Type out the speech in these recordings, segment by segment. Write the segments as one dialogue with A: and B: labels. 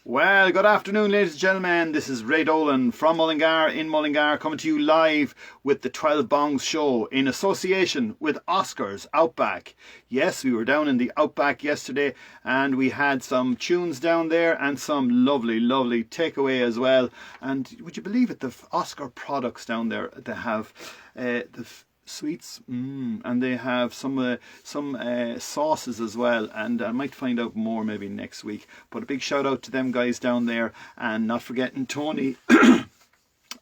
A: Well, good afternoon, ladies and gentlemen. This is Ray Dolan from Mullingar in Mullingar, coming to you live with the 12 Bongs show in association with Oscar's Outback. Yes, we were down in the Outback yesterday and we had some tunes down there and some lovely takeaway as well. And would you believe it, the Oscar products down there, they have the sweets, and they have some sauces as well, and I might find out more maybe next week. But a big shout out to them guys down there, and not forgetting Tony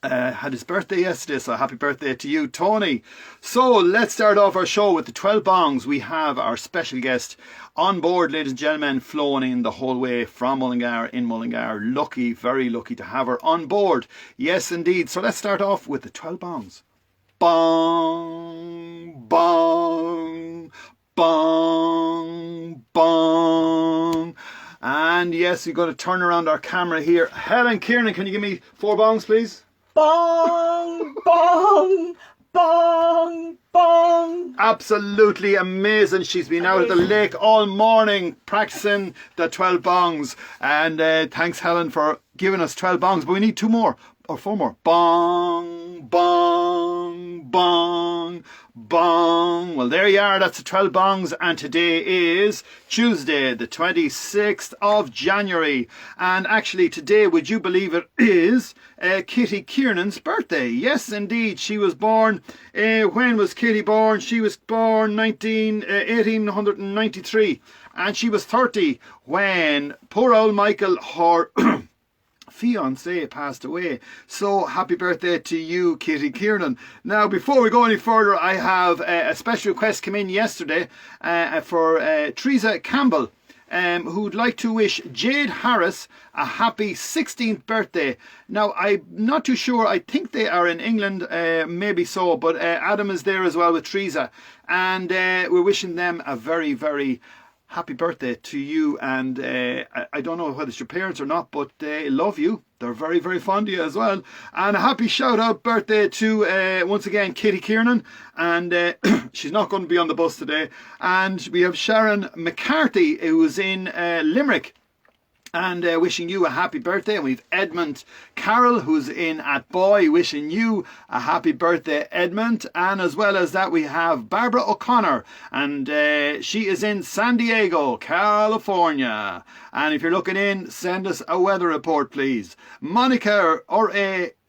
A: had his birthday yesterday, so happy birthday to you, Tony. So let's start off our show with the 12 Bongs. We have our special guest on board, ladies and gentlemen, flowing in the whole way from Mullingar in Mullingar. Lucky, very lucky to have her on board. Yes, indeed. So let's start off with the 12 Bongs. Bong, bong, bong, bong. And yes, we're going to turn around our camera here. Helen Kiernan, can you give me 4 bongs, please?
B: Bong, bong, bong, bong.
A: Absolutely amazing. She's been out at the lake all morning practicing the 12 bongs. And thanks, Helen, for giving us 12 bongs. But we need 2 more. Or 4 more. Bong, bong, bong, bong. Well, there you are. That's the 12 bongs. And today is Tuesday, the 26th of January. And actually today, would you believe it, is Kitty Kiernan's birthday. Yes, indeed. She was born, when was Kitty born? She was born 1893. And she was 30 when poor old Michael, her fiance, passed away. So happy birthday to you, Kitty Kiernan. Now, before we go any further, I have a special request come in yesterday for Teresa Campbell, who'd like to wish Jade Harris a happy 16th birthday. Now, I'm not too sure. I think they are in England, maybe so, but Adam is there as well with Teresa, and we're wishing them a very happy birthday to you. And I don't know whether it's your parents or not, but they love you. They're very fond of you as well. And a happy shout out birthday to, once again, Kitty Kiernan. And she's not going to be on the bus today. And we have Sharon McCarthy, who's in Limerick, and wishing you a happy birthday. And we've Edmund Carroll, who's in Atboy, wishing you a happy birthday, Edmund. And as well as that, we have Barbara O'Connor, and she is in San Diego, California. And if you're looking in, send us a weather report, please. Monica,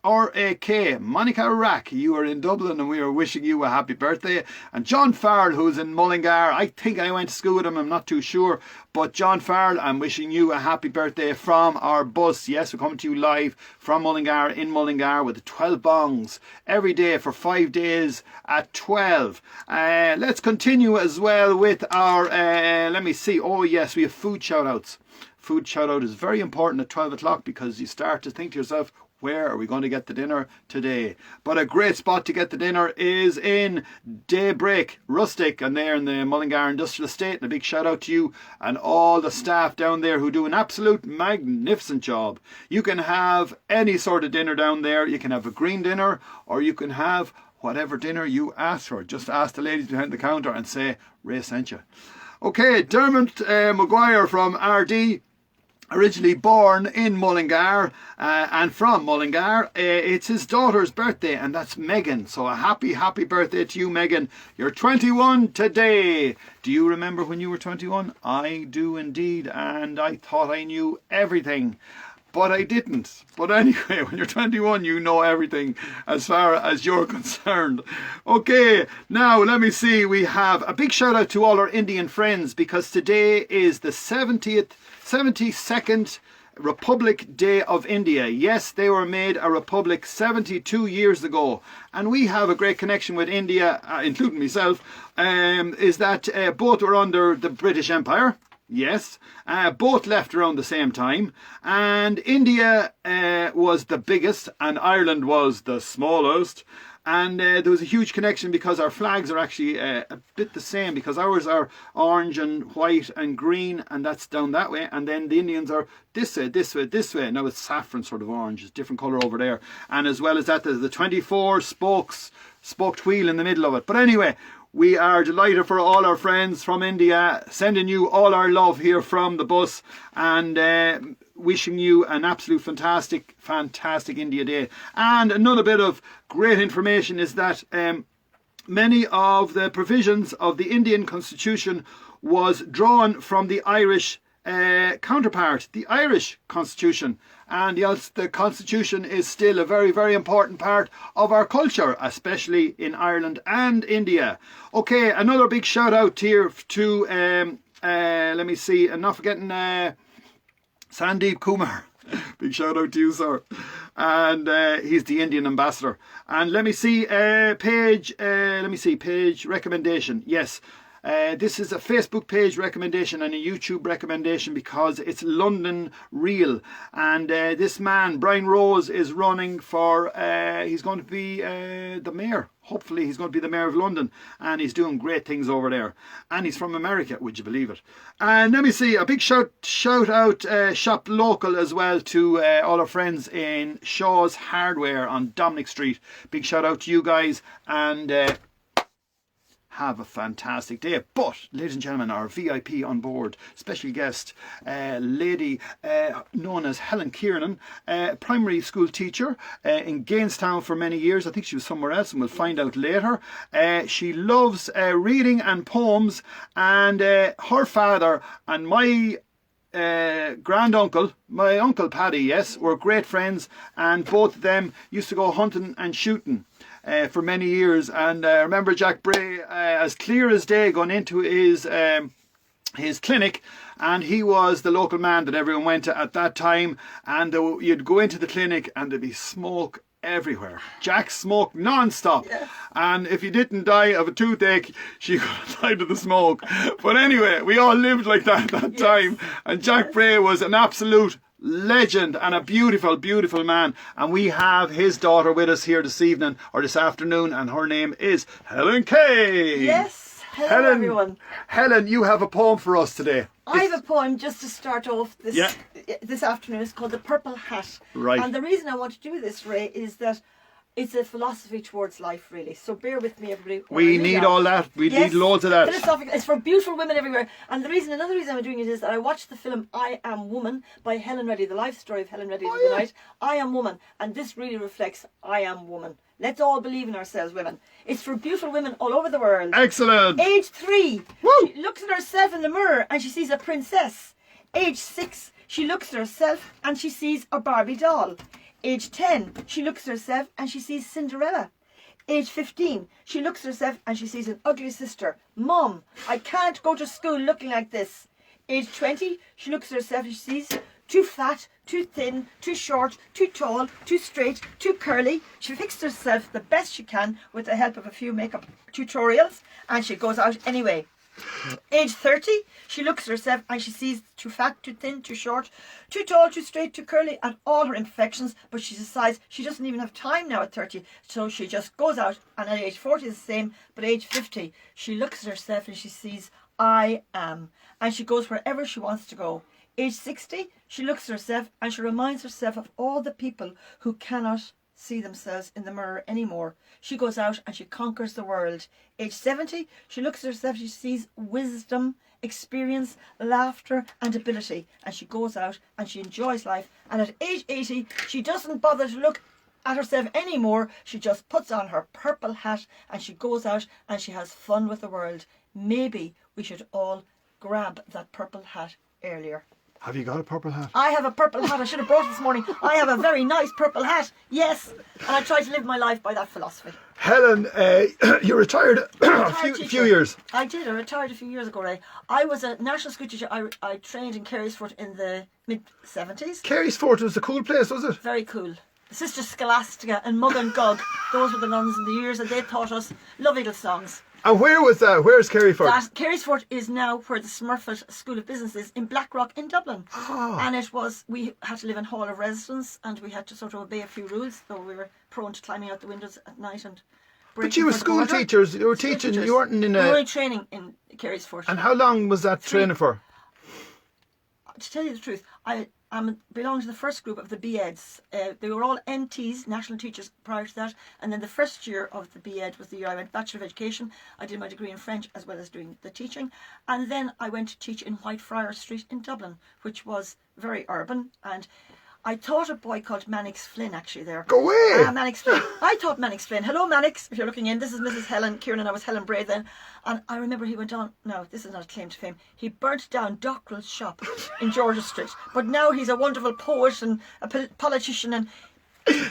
A: R.A.K. Monica Rack, you are in Dublin, and we are wishing you a happy birthday. And John Farrell, who's in Mullingar, I think I went to school with him, I'm not too sure, but John Farrell, I'm wishing you a happy birthday from our bus. Yes, we're coming to you live from Mullingar in Mullingar with the 12 bongs every day for 5 days at 12. Let's continue as well with our, let me see, oh yes, we have food shout outs. Food shout out is very important at 12 o'clock because you start to think to yourself, where are we going to get the dinner today? But a great spot to get the dinner is in Daybreak Rustic, and they're in the Mullingar Industrial Estate. And a big shout out to you and all the staff down there who do an absolute magnificent job. You can have any sort of dinner down there. You can have a green dinner, or you can have whatever dinner you ask for. Just ask the ladies behind the counter and say, Ray sent you. Okay, Dermot Maguire from RD. Originally born in Mullingar and from Mullingar. It's his daughter's birthday, and that's Megan. So a happy birthday to you, Megan. You're 21 today. Do you remember when you were 21? I do indeed, and I thought I knew everything, but I didn't. But anyway, when you're 21, you know everything as far as you're concerned. Okay, now let me see. We have a big shout out to all our Indian friends, because today is the 72nd Republic Day of India. Yes, they were made a republic 72 years ago. And we have a great connection with India, including myself, is that both were under the British Empire. Yes, both left around the same time, and India was the biggest and Ireland was the smallest. And there was a huge connection because our flags are actually a bit the same, because ours are orange and white and green, and that's down that way, and then the Indians are this way. Now it's saffron sort of orange, it's different colour over there. And as well as that, there's the 24 spoked wheel in the middle of it. But anyway, We are delighted for all our friends from India, sending you all our love here from the bus, and wishing you an absolute fantastic India Day. And another bit of great information is that many of the provisions of the Indian Constitution was drawn from the Irish counterpart, the Irish Constitution. And yes, the Constitution is still a very, very important part of our culture, especially in Ireland and India. Okay, another big shout out here to, let me see, and not forgetting Sandeep Kumar. Big shout out to you, sir. And he's the Indian ambassador. And let me see, page recommendation. Yes. This is a Facebook page recommendation and a YouTube recommendation because it's London Real. And this man, Brian Rose, is running for, he's going to be the mayor. Hopefully he's going to be the mayor of London. And he's doing great things over there. And he's from America, would you believe it? And let me see, a big shout out Shop Local as well to all our friends in Shaw's Hardware on Dominic Street. Big shout out to you guys, and have a fantastic day. But, ladies and gentlemen, our VIP on board, special guest, lady known as Helen Kiernan, primary school teacher in Gainestown for many years. I think she was somewhere else, and we'll find out later. She loves reading and poems, and her father and my granduncle, my Uncle Paddy, yes, were great friends, and both of them used to go hunting and shooting for many years. And I remember Jack Bray as clear as day going into his clinic, and he was the local man that everyone went to at that time. And you'd go into the clinic and there'd be smoke everywhere. Jack smoked non-stop. Yes. And if you didn't die of a toothache, she could have died of the smoke. But anyway, we all lived like that yes. time. And Jack Bray was an absolute legend and a beautiful, beautiful man. And we have his daughter with us here this evening, or this afternoon, and her name is Helen Kay.
B: Yes, hello everyone.
A: Helen, you have a poem for us today.
B: I have a poem just to start off this afternoon. It's called The Purple Hat.
A: Right.
B: And the reason I want to do this, Ray, is that it's a philosophy towards life, really. So bear with me, everybody.
A: We need all that. We need loads of that.
B: Philosophical. It's for beautiful women everywhere. And another reason I'm doing it is that I watched the film I Am Woman by Helen Reddy, the life story of Helen Reddy the night. I Am Woman. And this really reflects I Am Woman. Let's all believe in ourselves, women. It's for beautiful women all over the world.
A: Excellent.
B: Age 3.
A: Woo.
B: She looks at herself in the mirror and she sees a princess. Age 6. She looks at herself and she sees a Barbie doll. Age 10, she looks at herself and she sees Cinderella. Age 15, she looks at herself and she sees an ugly sister. Mom, I can't go to school looking like this. Age 20, she looks at herself and she sees too fat, too thin, too short, too tall, too straight, too curly. She fixed herself the best she can with the help of a few makeup tutorials, and she goes out anyway. Age 30, she looks at herself and she sees too fat, too thin, too short, too tall, too straight, too curly, and all her imperfections, but she decides she doesn't even have time now at 30, so she just goes out. And at age 40 is the same, but age 50, she looks at herself and she sees I am, and she goes wherever she wants to go. Age 60, she looks at herself and she reminds herself of all the people who cannot see themselves in the mirror anymore. She goes out and she conquers the world. Age 70, she looks at herself, she sees wisdom, experience, laughter and ability, and she goes out and she enjoys life. And at age 80, she doesn't bother to look at herself anymore. She just puts on her purple hat and she goes out and she has fun with the world. Maybe we should all grab that purple hat earlier.
A: Have you got a purple hat?
B: I have a purple hat. I should have brought it this morning. I have a very nice purple hat. Yes. And I try to live my life by that philosophy.
A: Helen, you retired a few years.
B: I did. I retired a few years ago, Ray. I was a national school teacher. I trained in Carysfort in the mid-70s.
A: Carysfort was a cool place, was it?
B: Very cool. The Sisters Scholastica and Mug and Gug. Those were the nuns in the years, and they taught us lovely little songs.
A: And where was that? Where's Carysfort?
B: Carysfort is now where the Smurfit School of Business is, in Blackrock in Dublin. Oh. And we had to live in hall of residence, and we had to sort of obey a few rules, though we were prone to climbing out the windows at night and breaking.
A: But you were school teachers. You were teaching. You weren't in
B: a. We were only training in Carysfort.
A: And how long was that training for?
B: To tell you the truth, I belonged to the first group of the BEds. They were all NTs, National Teachers, prior to that. And then the first year of the BEd was the year I went Bachelor of Education. I did my degree in French as well as doing the teaching. And then I went to teach in Whitefriars Street in Dublin, which was very urban. And I taught a boy called Mannix Flynn actually there.
A: Go away!
B: Mannix Flynn. I taught Mannix Flynn. Hello, Mannix, if you're looking in. This is Mrs. Helen Kiernan. I was Helen Bray then. And I remember he went on, no, this is not a claim to fame, he burnt down Dockrell's shop in Georgia Street. But now he's a wonderful poet and a politician, and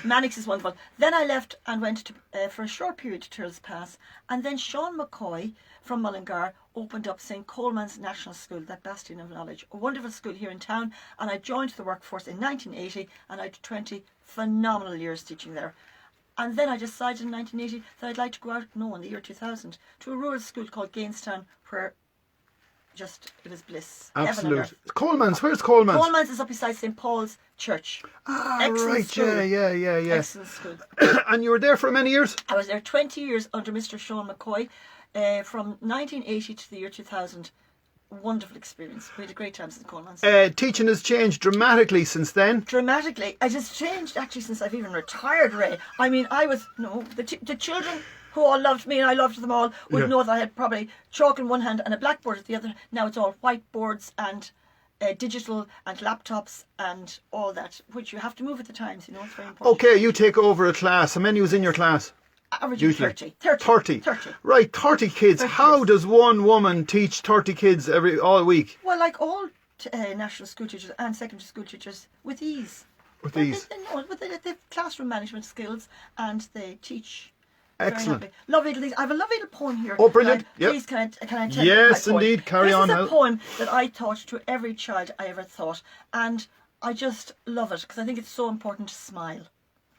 B: Mannix is wonderful. Then I left and went to, for a short period to Turles Pass. And then Sean McCoy from Mullingar opened up St. Coleman's National School, that bastion of knowledge. A wonderful school here in town. And I joined the workforce in 1980 and I did 20 phenomenal years teaching there. And then I decided in 1980 that I'd like to go out, in the year 2000, to a rural school called Gainestown, where it was bliss.
A: Absolute. Coleman's, where's Coleman's?
B: Coleman's is up beside St. Paul's Church.
A: Excellent right, school. Yeah.
B: Excellent school.
A: And you were there for many years?
B: I was there 20 years under Mr. Sean McCoy, from 1980 to the year 2000. Wonderful experience. We had a great time since Coleman's.
A: Teaching has changed dramatically since then.
B: Dramatically. It has changed actually since I've even retired, Ray. I mean, the children who all loved me and I loved them all would know that I had probably chalk in one hand and a blackboard at the other. Now it's all whiteboards and digital and laptops and all that, which you have to move with the times, it's very important.
A: Okay, you take over a class. How many was in your class?
B: Average 30.
A: 30. Right, 30 kids. 30 How kids. Does one woman teach 30 kids all week?
B: Well, like all national school teachers and secondary school teachers, with ease.
A: With ease?
B: They have classroom management skills and they teach.
A: Excellent.
B: Lovely little, I have a lovely little poem here.
A: Oh, brilliant.
B: Please, can I tell you?
A: Yes, indeed. Carry on.
B: This is a poem that I taught to every child I ever taught. And I just love it because I think it's so important to smile.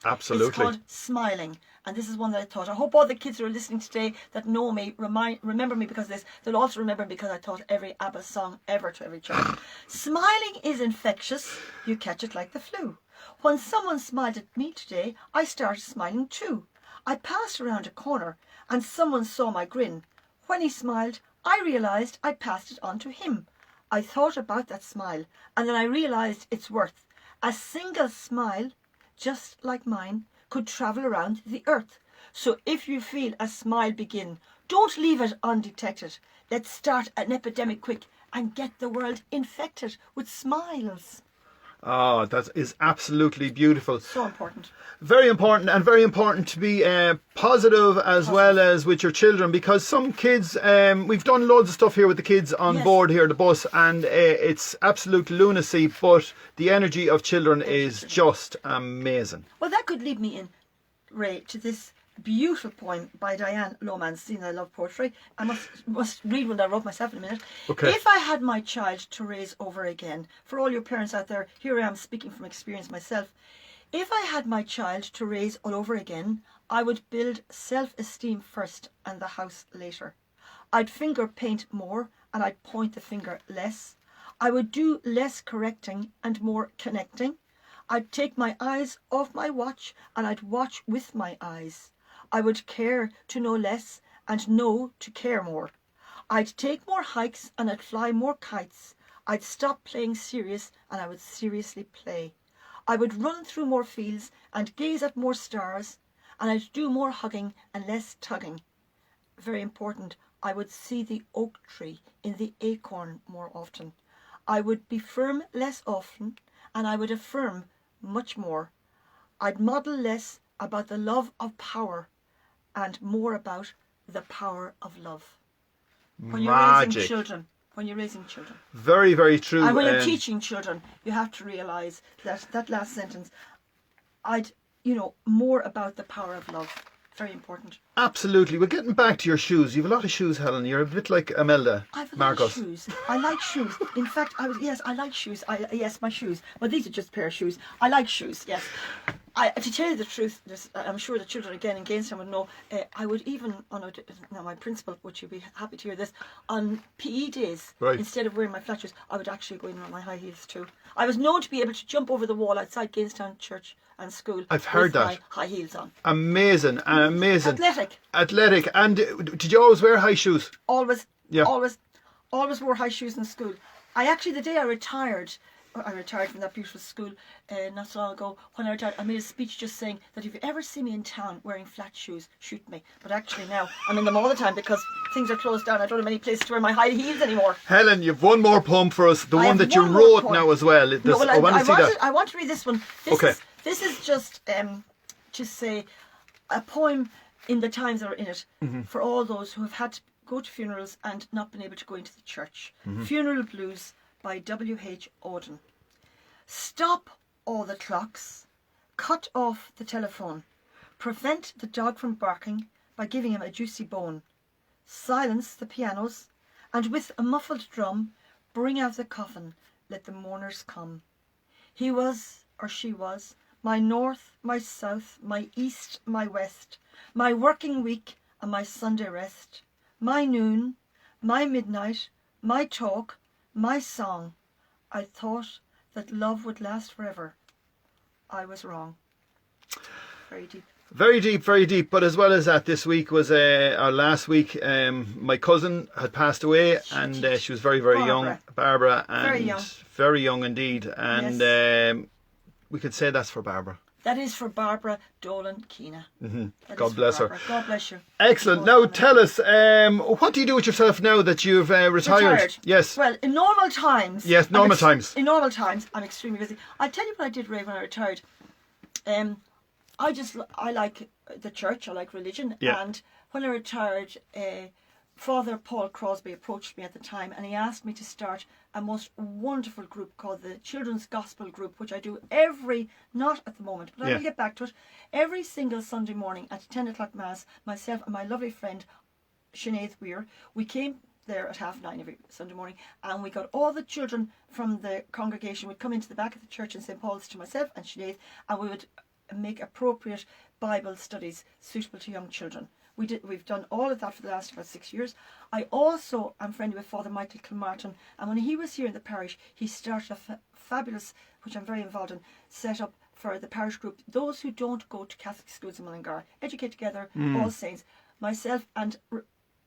A: Absolutely.
B: It's called Smiling. And this is one that I taught. I hope all the kids who are listening today that know me, remember me because of this. They'll also remember me because I taught every ABBA song ever to every child. Smiling is infectious. You catch it like the flu. When someone smiled at me today, I started smiling too. I passed around a corner and someone saw my grin. When he smiled, I realised I passed it on to him. I thought about that smile and then I realised its worth. A single smile, just like mine, could travel around the earth. So if you feel a smile begin, don't leave it undetected. Let's start an epidemic quick and get the world infected with smiles.
A: Oh, that is absolutely beautiful.
B: So important.
A: Very important, and very important to be positive as well as with your children, because some kids, we've done loads of stuff here with the kids on board here, the bus, and it's absolute lunacy, but the energy of children is just amazing.
B: Well, that could lead me in, Ray, to this beautiful poem by Diane Lomans, seeing I love poetry. I must read one that I wrote myself in a minute.
A: Okay.
B: If I had my child to raise over again, for all your parents out there, here I am speaking from experience myself. If I had my child to raise all over again, I would build self-esteem first and the house later. I'd finger paint more and I'd point the finger less. I would do less correcting and more connecting. I'd take my eyes off my watch and I'd watch with my eyes. I would care to know less and know to care more. I'd take more hikes and I'd fly more kites. I'd stop playing serious and I would seriously play. I would run through more fields and gaze at more stars, and I'd do more hugging and less tugging. Very important, I would see the oak tree in the acorn more often. I would be firm less often, and I would affirm much more. I'd model less about the love of power and more about the power of love. When you're raising children. When you're raising children.
A: Very, very true.
B: And when you're teaching children, you have to realise that last sentence, more about the power of love. Very important.
A: Absolutely. We're getting back to your shoes. You have a lot of shoes, Helen. You're a bit like Imelda.
B: I have a
A: Marcos.
B: lot of shoes. I like shoes. In fact, I like shoes. Yes, my shoes. Well, these are just a pair of shoes. I like shoes, yes. To tell you the truth, I'm sure the children again in Gainestown would know, I would even, now my principal, which you'd be happy to hear this, on PE days, instead of wearing my flat shoes, I would actually go in with my high heels too. I was known to be able to jump over the wall outside Gainestown Church and school.
A: I've heard
B: with
A: that.
B: my high heels on.
A: Amazing.
B: Athletic.
A: And did you always wear high shoes?
B: Always.
A: Yeah.
B: Always wore high shoes in school. The day I retired, I retired from that beautiful school not so long ago. When I retired, I made a speech just saying that if you ever see me in town wearing flat shoes, shoot me. But actually now I'm in them all the time because things are closed down. I don't have any place to wear my high heels anymore.
A: Helen, you've one more poem for us. The
B: I
A: one
B: have
A: that you
B: one more
A: wrote
B: poem.
A: now as well.
B: No, well,
A: I
B: want to read this one.
A: Okay.
B: This is just to say a poem in the times that are in it for all those who have had to go to funerals and not been able to go into the church. Funeral Blues by W.H. Auden. Stop all the clocks. Cut off the telephone. Prevent the dog from barking by giving him a juicy bone. Silence the pianos, and with a muffled drum, bring out the coffin, let the mourners come. He was, or she was, my north, my south, my east, my west, my working week and my Sunday rest, my noon, my midnight, my talk, my song. I thought that love would last forever. I was wrong. Very deep.
A: Very deep, very deep. But as well as that, this week was our last week. My cousin had passed away, and she was very, very young. Barbara, and very young indeed. And
B: Yes.
A: We could say that's for Barbara.
B: That is for Barbara Dolan Keena.
A: God bless her.
B: God bless you.
A: Excellent. Now tell us, what do you do with yourself now that you've retired? Yes.
B: Well, in normal times.
A: Yes, normal times.
B: In normal times, I'm extremely busy. I'll tell you what I did, Ray, when I retired. I like the church. I like religion.
A: Yeah.
B: And when I retired, Father Paul Crosby approached me at the time, and he asked me to start a most wonderful group called the Children's Gospel Group, which I do not at the moment, but I will get back to it, every single Sunday morning at 10 o'clock Mass. Myself and my lovely friend Sinead Weir, we came there at 9:30 every Sunday morning, and we got all the children from the congregation would come into the back of the church in St. Paul's to myself and Sinead, and we would make appropriate Bible studies suitable to young children. We've done all of that for the last about 6 years. I also am friendly with Father Michael Kilmartin, and when he was here in the parish, he started a fabulous, which I'm very involved in, set up for the parish group. Those who don't go to Catholic schools in Mullingar, Educate Together, All Saints, myself and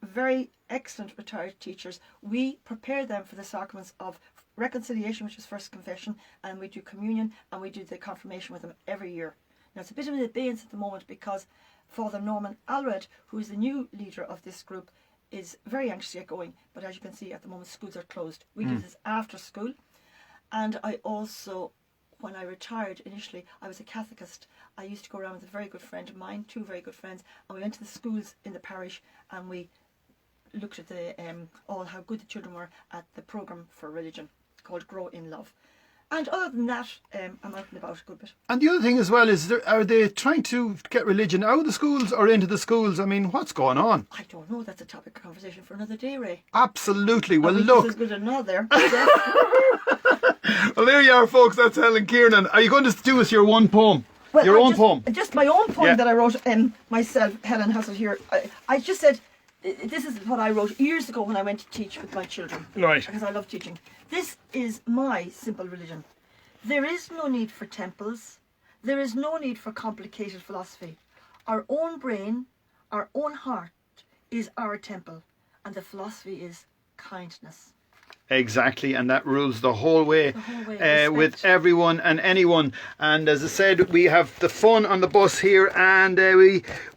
B: very excellent retired teachers, we prepare them for the sacraments of reconciliation, which is first confession, and we do communion, and we do the confirmation with them every year. Now it's a bit of an abeyance at the moment because Father Norman Alred, who is the new leader of this group, is very anxious to get going, but as you can see at the moment schools are closed. We do this after school. And I also, when I retired initially, I was a Catechist. I used to go around with a very good friend of mine, two very good friends, and we went to the schools in the parish and we looked at the how good the children were at the programme for religion called Grow in Love. And other than that, I'm out and about a good bit. And
A: the other thing as well is, are they trying to get religion out of the schools or into the schools? I mean, what's going on?
B: I don't know. That's a topic of conversation for another day, Ray.
A: Absolutely. Well, look.
B: As good as nod there.
A: Well, there you are, folks. That's Helen Kiernan. Are you going to do us your one poem?
B: Well,
A: your own poem?
B: Just my own poem that I wrote myself. Helen has it here. I just said, this is what I wrote years ago when I went to teach with my children.
A: Right.
B: Because I love teaching. This is my simple religion. There is no need for temples. There is no need for complicated philosophy. Our own brain, our own heart is our temple, and the philosophy is kindness.
A: Exactly, and that rules the whole way, with everyone and anyone. And as I said, we have the fun on the bus here, and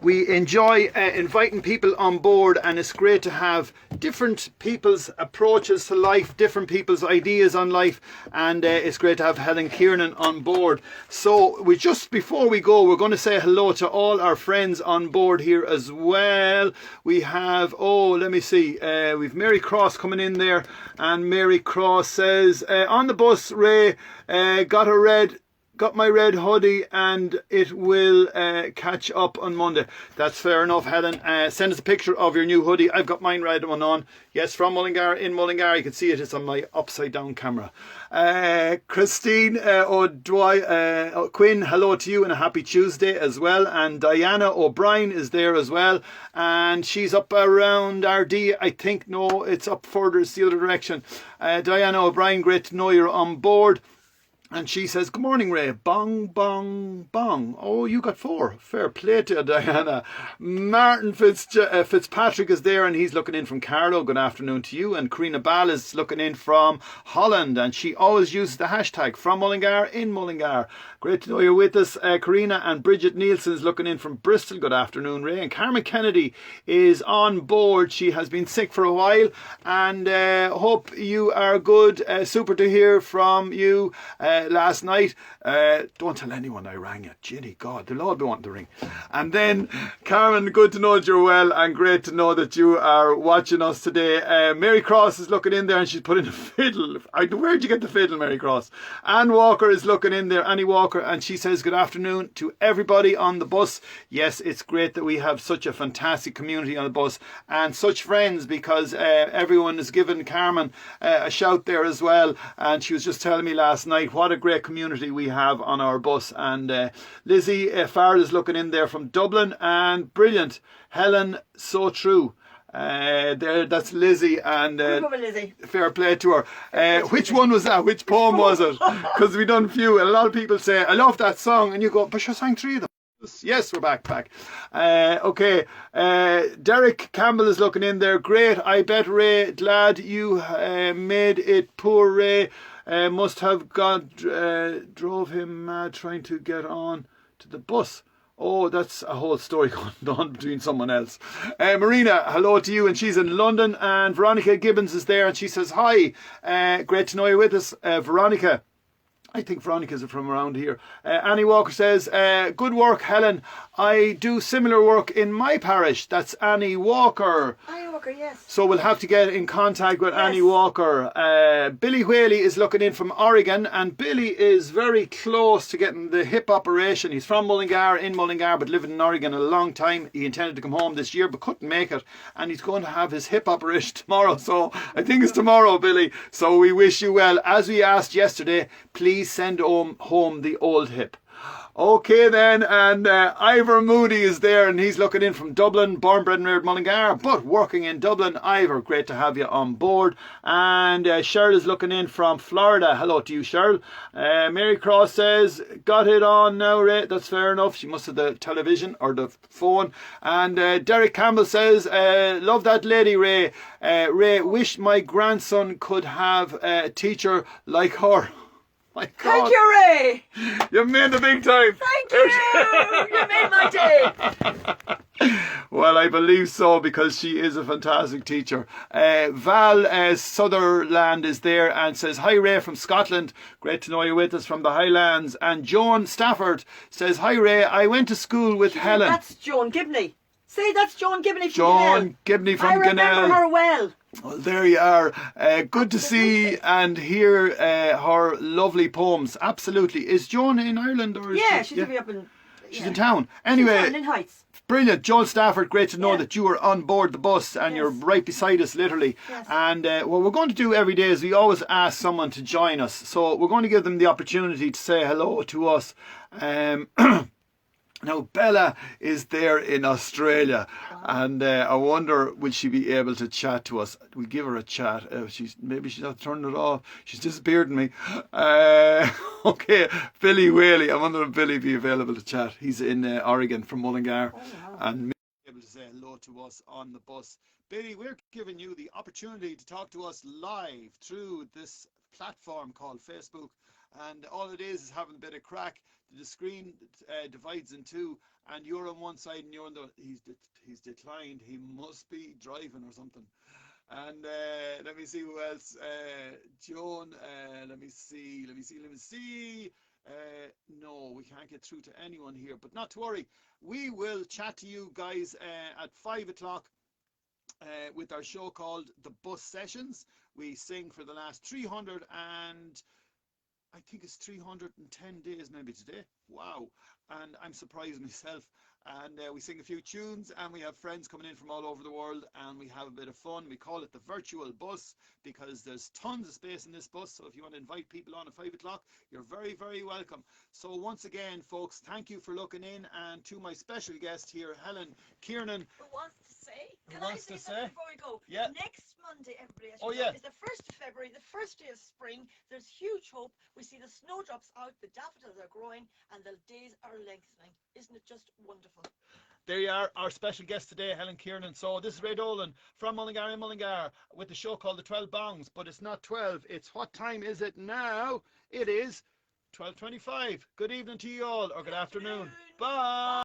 A: we enjoy inviting people on board, and it's great to have different people's approaches to life, different people's ideas on life, and it's great to have Helen Kiernan on board. So just before we go, we're going to say hello to all our friends on board here as well. We have, let me see, we've Mary Cross coming in there, and Mary Cross says, on the bus, Ray, got my red hoodie, and it will catch up on Monday. That's fair enough, Helen. Send us a picture of your new hoodie. I've got mine red one on. Yes, from Mullingar, in Mullingar. You can see it. It's on my upside down camera. Christine Quinn, hello to you and a happy Tuesday as well. And Diana O'Brien is there as well. And she's up around RD, I think. No, it's up further. It's the other direction. Diana O'Brien, great to know you're on board. And she says, good morning, Ray. Bong, bong, bong. Oh, you got 4. Fair play to you, Diana. Martin Fitzpatrick is there and he's looking in from Carlo. Good afternoon to you. And Karina Ball is looking in from Holland. And she always uses the hashtag from Mullingar in Mullingar. Great to know you're with us, Karina. And Bridget Nielsen is looking in from Bristol. Good afternoon, Ray. And Carmen Kennedy is on board. She has been sick for a while. And hope you are good. Super to hear from you. Last night, don't tell anyone I rang you. Ginny, God, they'll all be wanting to ring. And then, Carmen, good to know that you're well and great to know that you are watching us today. Mary Cross is looking in there and she's put in a fiddle. Where'd you get the fiddle, Mary Cross? Anne Walker is looking in there, Annie Walker, and she says good afternoon to everybody on the bus. Yes, it's great that we have such a fantastic community on the bus and such friends, because everyone has given Carmen a shout there as well. And she was just telling me last night what a great community we have on our bus. And Lizzie Farrell is looking in there from Dublin, and brilliant. Helen, so true. That's Lizzie, and
B: Lizzie.
A: fair play to her. Which one was that? Which poem was it? Because we done few, and a lot of people say I love that song, and you go, but you sang 3 of them. Yes, we're back. Okay, Derek Campbell is looking in there. Great, I bet, Ray, glad you made it. Poor Ray must have drove him mad trying to get on to the bus. Oh, that's a whole story going on between someone else. Marina, hello to you, and she's in London. And Veronica Gibbons is there, and she says, hi, great to know you're with us, Veronica. I think Veronica's from around here. Annie Walker says, good work, Helen. I do similar work in my parish. That's Annie Walker.
B: Annie Walker, yes.
A: So we'll have to get in contact with Annie Walker. Billy Whaley is looking in from Oregon, and Billy is very close to getting the hip operation. He's from Mullingar, in Mullingar, but living in Oregon a long time. He intended to come home this year, but couldn't make it. And he's going to have his hip operation tomorrow. So I think it's tomorrow, Billy. So we wish you well. As we asked yesterday, please send home the old hip. Okay then, and Ivor Moody is there, and he's looking in from Dublin, born, bred and reared Mullingar, but working in Dublin. Ivor, great to have you on board. And Cheryl is looking in from Florida. Hello to you, Cheryl. Mary Cross says, got it on now, Ray. That's fair enough. She must have the television or the phone. And Derek Campbell says, love that lady, Ray. Ray, wish my grandson could have a teacher like her. My God.
B: Thank you, Ray.
A: You made the big time.
B: Thank you. You made my day.
A: Well, I believe so, because she is a fantastic teacher. Val Sutherland is there and says, hi, Ray from Scotland. Great to know you're with us from the Highlands. And Joan Stafford says, hi, Ray. I went to school with Helen.
B: That's Joan Gibney. Say that's Joan Gibney from
A: Joan Gibney from
B: I remember
A: Gunnell.
B: her well.
A: Well, there you are. Good to see and hear her lovely poems. Absolutely. Is Joan in Ireland? Or is
B: Yeah, she's going to be up in...
A: She's in town. Anyway,
B: she's in Heights.
A: brilliant. Joan Stafford, great to know that you are on board the bus and you're right beside us, literally.
B: Yes.
A: And what we're going to do every day is we always ask someone to join us. So we're going to give them the opportunity to say hello to us. Now, Bella is there in Australia, and I wonder, will she be able to chat to us? We'll give her a chat. Maybe she's not turning it off. She's disappeared on me. Okay, Billy Whaley. I wonder if Billy be available to chat. He's in Oregon from Mullingar, and maybe able to say hello to us on the bus. Billy, we're giving you the opportunity to talk to us live through this platform called Facebook, and all it is having a bit of crack. The screen divides in two, and you're on one side and you're on the... He's declined. He must be driving or something. And let me see who else. Joan, let me see. No, we can't get through to anyone here, but not to worry. We will chat to you guys at 5 o'clock with our show called The Bus Sessions. We sing for the last 300 and... I think it's 310 days maybe today. Wow. And I'm surprised myself. And we sing a few tunes, and we have friends coming in from all over the world, and we have a bit of fun. We call it the virtual bus because there's tons of space in this bus. So if you want to invite people on at 5 o'clock, you're very, very welcome. So once again, folks, thank you for looking in. And to my special guest here, Helen Kiernan.
C: Who wants to
B: say?
C: Who
B: Can I
C: wants
B: say
C: to
B: something
C: say?
B: before we go?
C: Yeah.
B: Next Monday, everybody, as
C: Oh,
B: you know,
C: yeah.
B: is the 1st of February, the first day of spring. There's huge hope. We see the snowdrops out, the daffodils are growing, and the days are lengthening. Isn't it just wonderful?
C: There you are, our special guest today, Helen Kiernan. So this is Ray Dolan from Mullingar in Mullingar with the show called The 12 Bongs.
A: But it's not 12. It's what time is it now? It is
C: 12:25. Good evening to you all, or good afternoon.
B: Afternoon.
C: Bye.